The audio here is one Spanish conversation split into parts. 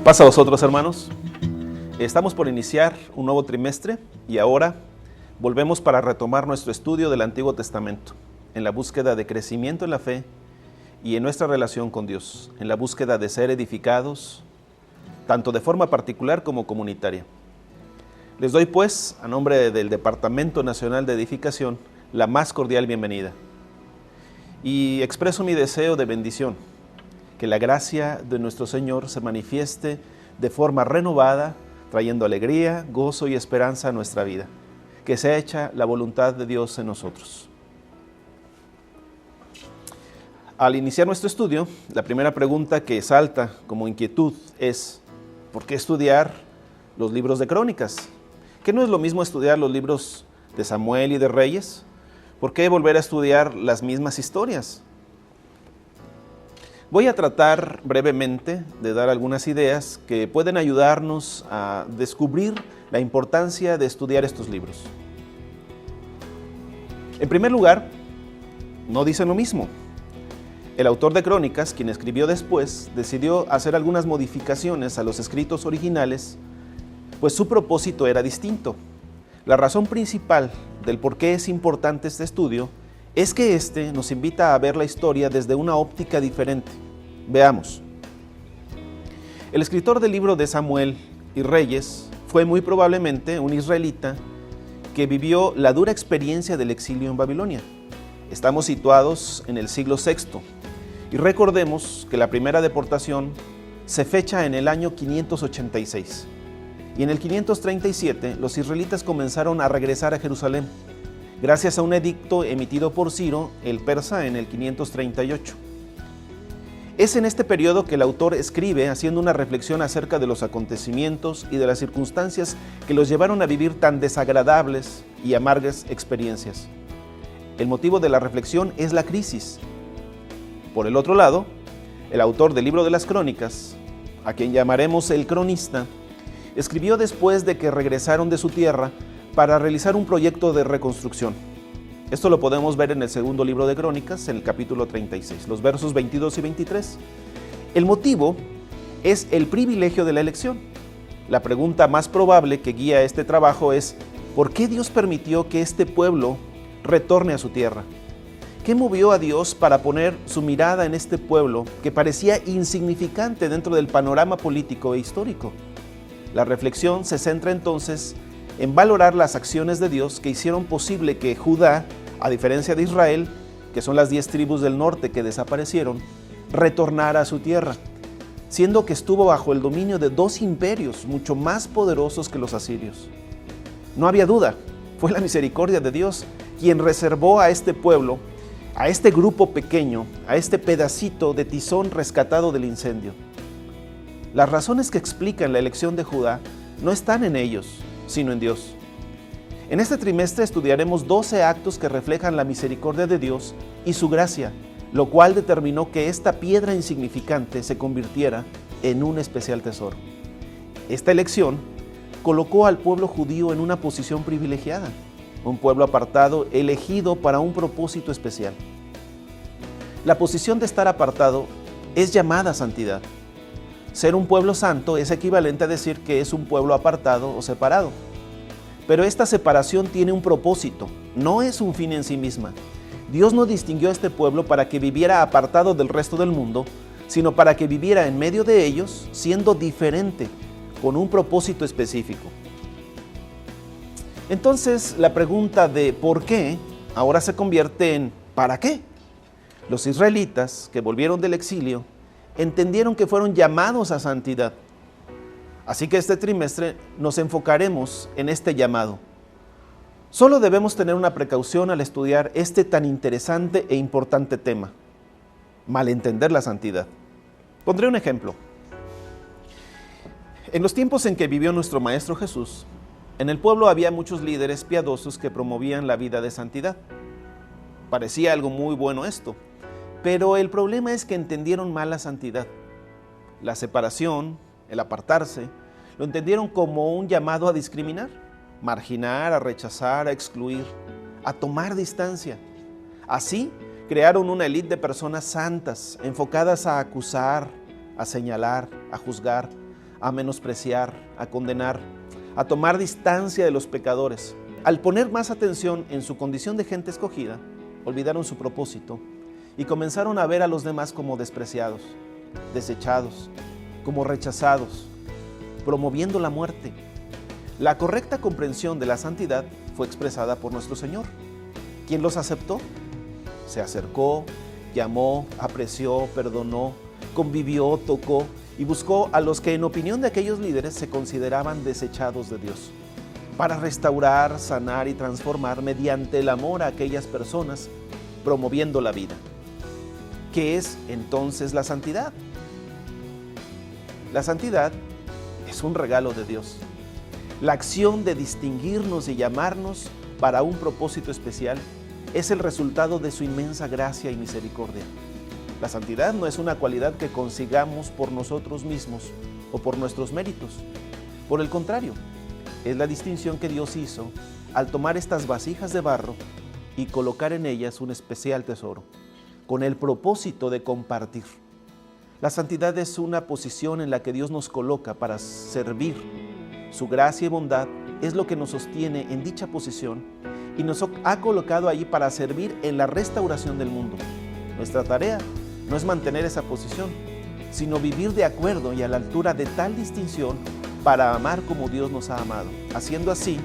Pasa a vosotros, hermanos. Estamos por iniciar un nuevo trimestre y ahora volvemos para retomar nuestro estudio del Antiguo Testamento, en la búsqueda de crecimiento en la fe y en nuestra relación con Dios, en la búsqueda de ser edificados, tanto de forma particular como comunitaria. Les doy pues, a nombre del Departamento Nacional de Edificación, la más cordial bienvenida. Y expreso mi deseo de bendición, que la gracia de nuestro Señor se manifieste de forma renovada, trayendo alegría, gozo y esperanza a nuestra vida. Que sea hecha la voluntad de Dios en nosotros. Al iniciar nuestro estudio, la primera pregunta que salta como inquietud es: ¿por qué estudiar los libros de Crónicas? ¿Qué no es lo mismo estudiar los libros de Samuel y de Reyes? ¿Por qué volver a estudiar las mismas historias? Voy a tratar brevemente de dar algunas ideas que pueden ayudarnos a descubrir la importancia de estudiar estos libros. En primer lugar, no dicen lo mismo. El autor de Crónicas, quien escribió después, decidió hacer algunas modificaciones a los escritos originales, pues su propósito era distinto. La razón principal del por qué es importante este estudio es que este nos invita a ver la historia desde una óptica diferente. Veamos. El escritor del libro de Samuel y Reyes fue muy probablemente un israelita que vivió la dura experiencia del exilio en Babilonia. Estamos situados en el siglo VI y recordemos que la primera deportación se fecha en el año 586 y en el 537 los israelitas comenzaron a regresar a Jerusalén gracias a un edicto emitido por Ciro el persa en el 538. Es en este periodo que el autor escribe haciendo una reflexión acerca de los acontecimientos y de las circunstancias que los llevaron a vivir tan desagradables y amargas experiencias. El motivo de la reflexión es la crisis. Por el otro lado, el autor del libro de las Crónicas, a quien llamaremos el cronista, escribió después de que regresaron de su tierra para realizar un proyecto de reconstrucción. Esto lo podemos ver en el segundo libro de Crónicas, en el capítulo 36, los versos 22 y 23. El motivo es el privilegio de la elección. La pregunta más probable que guía este trabajo es: ¿por qué Dios permitió que este pueblo retorne a su tierra? ¿Qué movió a Dios para poner su mirada en este pueblo que parecía insignificante dentro del panorama político e histórico? La reflexión se centra entonces en valorar las acciones de Dios que hicieron posible que Judá, a diferencia de Israel, que son las 10 tribus del norte que desaparecieron, retornara a su tierra, siendo que estuvo bajo el dominio de 2 imperios mucho más poderosos que los asirios. No había duda, fue la misericordia de Dios quien reservó a este pueblo, a este grupo pequeño, a este pedacito de tizón rescatado del incendio. Las razones que explican la elección de Judá no están en ellos, sino en Dios. En este trimestre estudiaremos 12 actos que reflejan la misericordia de Dios y su gracia, lo cual determinó que esta piedra insignificante se convirtiera en un especial tesoro. Esta elección colocó al pueblo judío en una posición privilegiada, un pueblo apartado, elegido para un propósito especial. La posición de estar apartado es llamada santidad. Ser un pueblo santo es equivalente a decir que es un pueblo apartado o separado. Pero esta separación tiene un propósito, no es un fin en sí misma. Dios no distinguió a este pueblo para que viviera apartado del resto del mundo, sino para que viviera en medio de ellos, siendo diferente, con un propósito específico. Entonces, la pregunta de ¿por qué? Ahora se convierte en ¿para qué? Los israelitas que volvieron del exilio entendieron que fueron llamados a santidad. Así que este trimestre nos enfocaremos en este llamado. Solo debemos tener una precaución al estudiar este tan interesante e importante tema: malentender la santidad. Pondré un ejemplo. En los tiempos en que vivió nuestro Maestro Jesús, en el pueblo había muchos líderes piadosos que promovían la vida de santidad. Parecía algo muy bueno esto, pero el problema es que entendieron mal la santidad. La separación, el apartarse, lo entendieron como un llamado a discriminar, marginar, a rechazar, a excluir, a tomar distancia. Así crearon una élite de personas santas, enfocadas a acusar, a señalar, a juzgar, a menospreciar, a condenar, a tomar distancia de los pecadores. Al poner más atención en su condición de gente escogida, olvidaron su propósito y comenzaron a ver a los demás como despreciados, desechados, como rechazados, promoviendo la muerte. La correcta comprensión de la santidad fue expresada por nuestro Señor. ¿Quién los aceptó? Se acercó, llamó, apreció, perdonó, convivió, tocó y buscó a los que en opinión de aquellos líderes se consideraban desechados de Dios, para restaurar, sanar y transformar mediante el amor a aquellas personas, promoviendo la vida. ¿Qué es entonces la santidad? La santidad es un regalo de Dios. La acción de distinguirnos y llamarnos para un propósito especial es el resultado de su inmensa gracia y misericordia. La santidad no es una cualidad que consigamos por nosotros mismos o por nuestros méritos. Por el contrario, es la distinción que Dios hizo al tomar estas vasijas de barro y colocar en ellas un especial tesoro, con el propósito de compartir. La santidad es una posición en la que Dios nos coloca para servir. Su gracia y bondad es lo que nos sostiene en dicha posición y nos ha colocado allí para servir en la restauración del mundo. Nuestra tarea no es mantener esa posición, sino vivir de acuerdo y a la altura de tal distinción para amar como Dios nos ha amado, haciendo así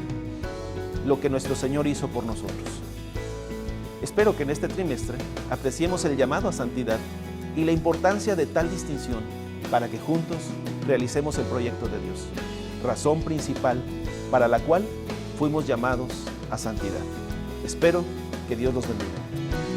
lo que nuestro Señor hizo por nosotros. Espero que en este trimestre apreciemos el llamado a santidad y la importancia de tal distinción para que juntos realicemos el proyecto de Dios, razón principal para la cual fuimos llamados a santidad. Espero que Dios los bendiga.